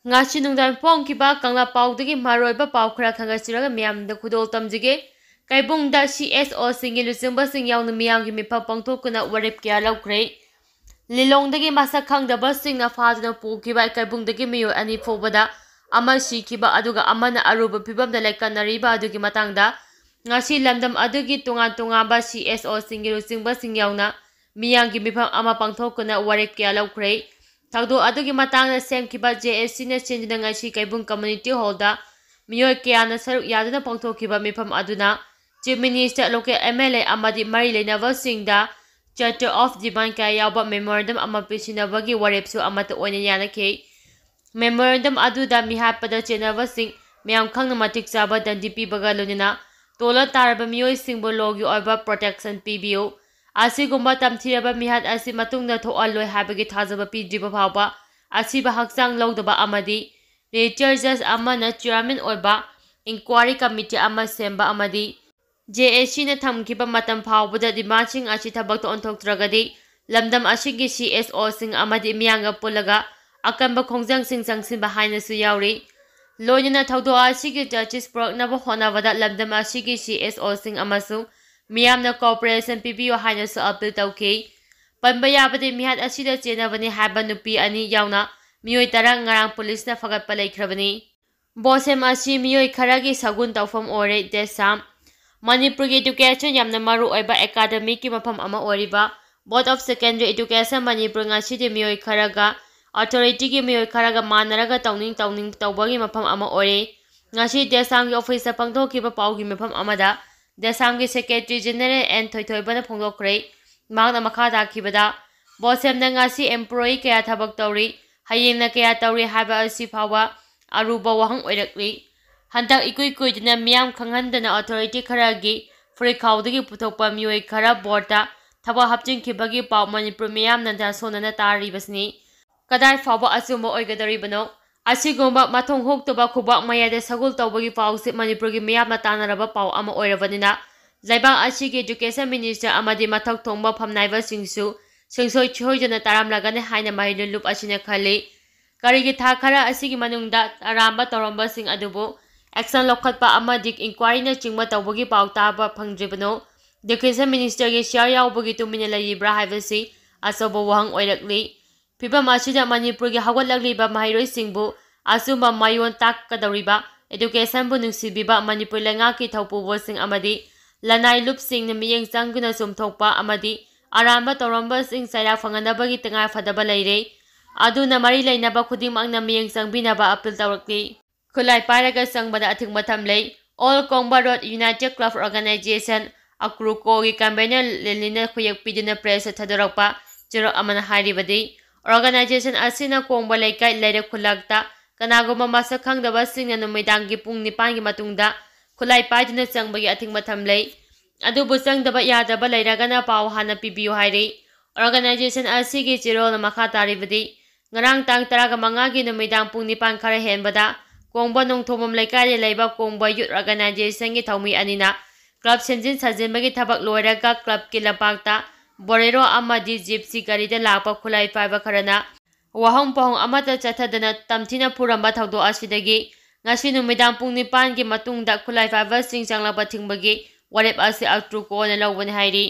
Ngasi nungdan pongkiba kangla paudagi maroiba pau khara khangasiraga miyamda khudol tamjige kaibungda CSO singi lusingba sing yauna miyamgi mipa pangthokuna warip kya laukre lilongdagi masa khangdaba singna faduna pukiba kaibungdagi miyoi ani fobada ama sikiba aduga amana aruba phibamda laikanariba adugi matangda ngasi lamdam adugi tunga ba CSO singi lusingba sing yauna miyamgi mipa ama pangthokuna warip kya laukre Tagdo adugi matangna semkiba JSC na chenjina ngasi kaibung community hall da miyoi kayana saruk yaduna pangthokiba mifam aduna Chief Minister local MLA amadi mari leinaba singda Charter of Divine kaya yawba memorandum ama pisinabagi warepsu amata oina yanake memorandum aduda mihapada chenaba sing miyam khangna matik chaba dandi pibaga lonina tola taraba miyoi singbo logi oiba protection pibiu Asigumba tamthiraba mihat asi matungna thoaloi habagi thajaba pidriba phawba asiba hakchang lawdaba amadi recharges amana chairman oiba inquiry committee ama semba amadi JSC na thamkiba matam phawbada dimaching asi thabak to onthoktragadi lamdam asigi CSO sing amadi miyanga pulaga akamba khongjang sing changsinba haina su yauri loina thawdo asigi judges proknaba honabada lamdam asigi CSO sing amasu Miyamna cooperation pibiyo haina su appeal tauke panba yabade mihat asida chenabani haba nupi ani yauna miyoi tarang ngarang police na fagat palaikrabani bosem asi miyoi kharagi sagun tawfam ore desam Manipur education yamna maru oiba academic ki mafam ama oriba board of secondary education Manipur ngasi de miyoi kharaga authority ki miyoi kharaga manaraga tawning tawbagi mafam ama ore ngasi desam ki office pangthoki ba paugi mafam amada Desamgi Secretary General and Thoithoibana Phongdokre Magna Makada Kibada Bosem Nangasi employee kaya thabak tawri hayengna kaya tawri haba asi phawa aruba wahang oirakli Hantak ikui-kuidina miyam khanghandana authority kharagi Frikhaudagi puthokpa miyoi khara boardta thaba hapchinkibagi pau Manipur miyamna sonana taribasni Kadai phawba asumba oigadaribano Asigumba mathong hoktoba khubak mayada sagul tawbagi pawse Manipurgi miyamna tanaraba paw ama oirabanina Laibang asigi education minister amadi mathok thongba phamnaiba singsu singsoi choijana taramlagane haina mahilu lup asina khali karigi tha khara asigi manungda aramba toramba sing adubu action lokhatpa amadi inquiry na chingba tawbagi paw taba phangdribano education minister gi share yawbagi tumina laibra haibasi asobo wahang oirakli Pibam asida Manipurgi hawalagliba mahiroi singbu asumba mayon tak kadawriba education bu nungsibiba Manipur lengaki thaupubo sing amadi lanai lup sing na miyeng changguna sumthokpa amadi aramba toramba sing saira fanganabagi tengai fadaba leire aduna mari leinaba khudimang na miyeng changbinaba appeal tawrakli khulai paraga sangbada athingba thamlei All Kongba Road United Club Organization akruko gi campaigner lelina khoyak pidina press thadorakpa chiro amana haribadi Organization asina kongba laikai laire khulakta kanagoma masa khangdaba singna numaidangi pung 9 gi matungda khulai paidina changbagi athingba thamlei adubu changdaba yadaba lairagana paw hana pibiyo hairi Organization asigi chiro na makha taribadi ngarang tang 15 gi numaidang pung 9 khara henbada kongba nongthomam laikai leiba kongba youth organization gi thaumi anina club senjin sajinbagi thabak loiraga club ki lapakta Borero amadi gypsy garida lakpa khulai paiba kharana wahong pahong amata chathadana tamthina puramba thawdo asidagi ngasi numidang pung 9 gi matungda khulai paiba sing changlapa thingbagi warep asi atru ko na lawbani hairi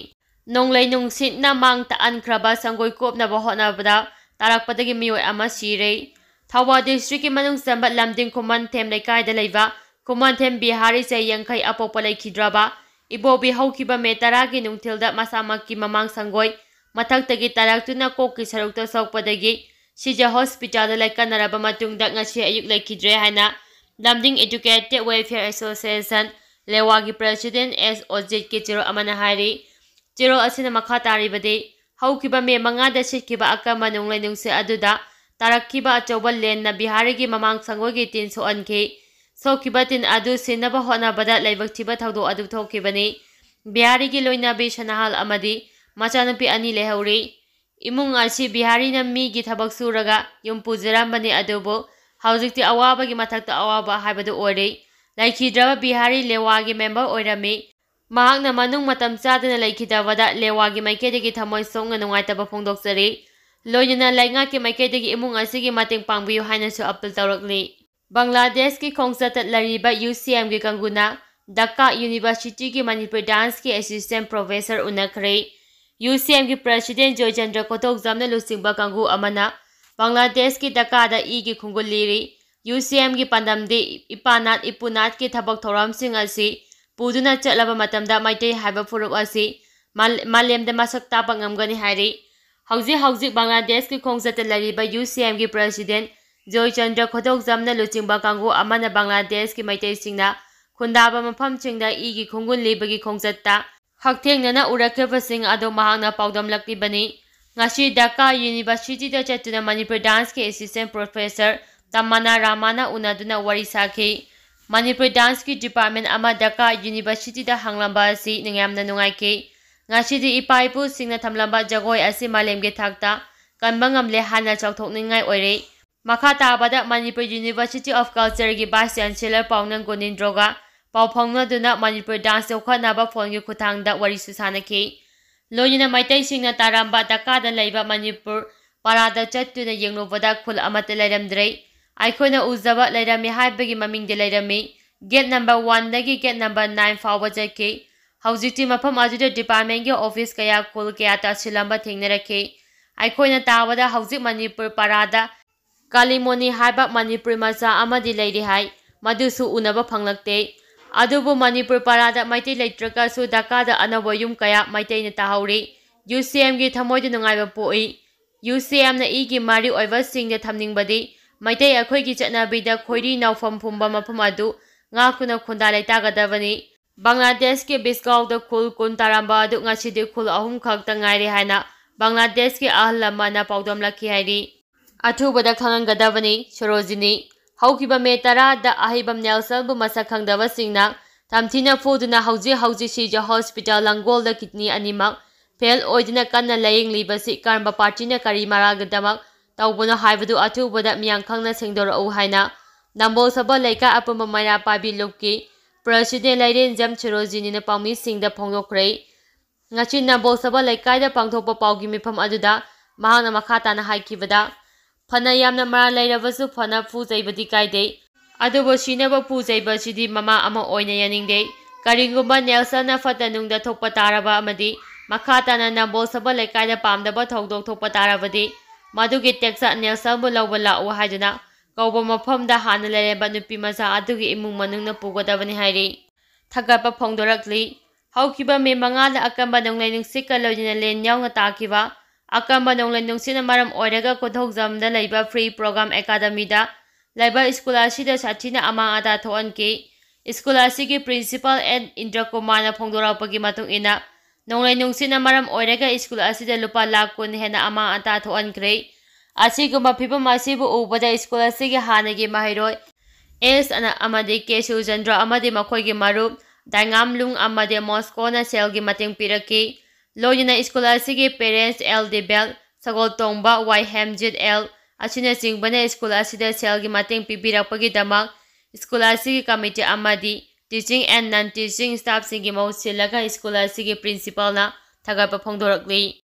Nonglei nungsit na mang takhankhraba sangoi kupnaba hotnabada tarakpadagi miyoi ama Sire Thawa district ki manung sambat lamding kuman them laikai da leiba kuman them bihari sai yangkhai apopa laikhidraba Ibobi haukiba me taragi nungthilda masamaki mamang sangoi mathaktagi taraktuna kokki sarukta sokpadagi sija hospital da laikanaraba matungda ngasi ayuk laikidre haina lamding educated welfare association lewagi president SOJ ki chiro amana hari chiro asina makha taribade haukiba me manga da sitkiba akama nunglai nungse aduda tarakkiba achobal len na bihari gi mamang sangoi gi tin so anke Sokibatin adu sinaba hotnabada laibaktiba thawdo adu thokibani Bihari gi loina be shanahal amadi machanupi ani lehauri imung asi Bihari na mi gi thabak suraga yumpujirambani adubo haujikti awaba gi mathakta awaba haibadu ore laikhidraba Bihari lewagi member oirami mahakna manung matam chadana laikhidawada lewagi maikede gi thamoi songa nungaitaba phongdoksari लोइनना लाइङाकि माइकैदगी इमुंग असिगी mateng pangbiyu hainasu appeal tawrakli. Bangladesh ki khongsatat lariba UCM ki kanguna Dhaka University ki Manipur Dance ki Assistant Professor unakhre. UCM ki President Joy Chandra Kotok Zamna Lusingba Kangu Amana Bangladesh ki Dhaka da ki khungul liri. UCM ki pandamde ipanat ipunat ki thabak thoram sing asi puduna chatlaba matamda maitei haiba furup asi malemda masak tapa ngamgani hairi. Hauzi Bangladesh ki khongsatat lariba UCM ki President Joy Chandra Kotok Zamna Lusingba Kangu Amana Bangladesh ki maitei singna khundaba mafam chingda ki khungul libagi khongsatta haktengnana urakhabasing ado mahangna paudamlaklibani. Ngasi Dhaka University da chatuna Manipur Dance ki Assistant Professor Tamana Ramana unaduna wari sakhi. Manipur Dance ki Department ama Dhaka University da hanglamba asi ningyamna nungaike. Ngasi di ipaipu singna thamlamba jagoi asi malemge thakta kanba ngamle hana chawthokningai oire. Makha tabada Manipur University of Culture ki Vice Chancellor Paunang Gonindroga pauphangnaduna Manipur Dance hotnabada phone ki khuthangda wari susanaki. Loyina maitai singna taramba Dhaka da laiba Manipur parada chattuna yenglobada khul amata lairamdrei. Aikhoina uzaba lairami haibagi mamingde lairami. Gate number 1 dagi gate number 9 fawba jake. Haujikti mafam ajuda department ki office kaya khul kaya ta silamba thengnarake. Aikhoina tabada haujik Manipur parada Kalimoni haiba Manipur macha amadi lairi hai madusu unaba phanglakte. Adubu Manipur parada maitei leitraka su Dhaka da anaba yum kaya maitei na tahauri. UCM gi thamoidu nungaiba poi. UCM na ki mari oiba singde thamningbadi maitei akhoi gi chatnabida khoiri nawfam phumba mafam adu ngakuna khunda leitagadabani. Bangladesh ki Bisgaw da khul kun taramba adu ngasidi khul ahum khakta ngairi haina Bangladesh ki ahal lamana paudamlaki hairi. Athubada khangangadabani Sarojini haukiba me tara da ahibam Nelson bu masak khangdaba singna tamthina fuduna hauji sija hospital Langol da kidney animak fail oidina kanna laying libasi karba party na kari maragadamak tawbuna haibadu athubada miyang khangna sengdorau haina Nambol Sabha Laika apama maina pabi lukki President Lairen Jam Sarojini na pangmi singda phongdokre. Ngachi Nambol Sabha Laika da pangthokpa paugi mifam aduda mahangna makhata na haikibada Phana yamna mara lairabasu phana pujaibadi kaide. Adubo sinaba pujaibasidi mama ama oina yaningde. Karingumba Nelson na fatanungda thokpa taraba amadi makhata na Nambol Sabha Laika pamdaba thokdok thokpa tarabadi madugi teksa Nelson bu lawba la'u haiduna kauba mafamda hana laireba nupi macha adugi imung manungna pugadabani hairi. Thagapa phongdorakli haukiba me mangala akamba nonglei nungsit loidina len yaungna takiba akamba nonglei nungsina maram oiraga kodhokjamda laiba free program academy da laiba school asida sathina amang ata thoanki school asigi principal and Indra Kumar na phongdorapagi matung ina nonglei nungsina maram oiraga school asida lupa lakh kun hena amang ata thoankre. Asiguma phibam asibu ubada school asigi hanagi mahiroi S ana amadi Kesu Chandra amadi makhoigi marup Dangamlung amadi Moscow na selgi mateng piraki. Loyina school asigi parents L. Debel, Sagol Tongba Y. Hamjit L. Asina singbana school asida selgi mateng pipirakpagi damak school asigi committee amadi teaching and non-teaching staff singi mausilaga school asigi principal na thagapa phongdorakli.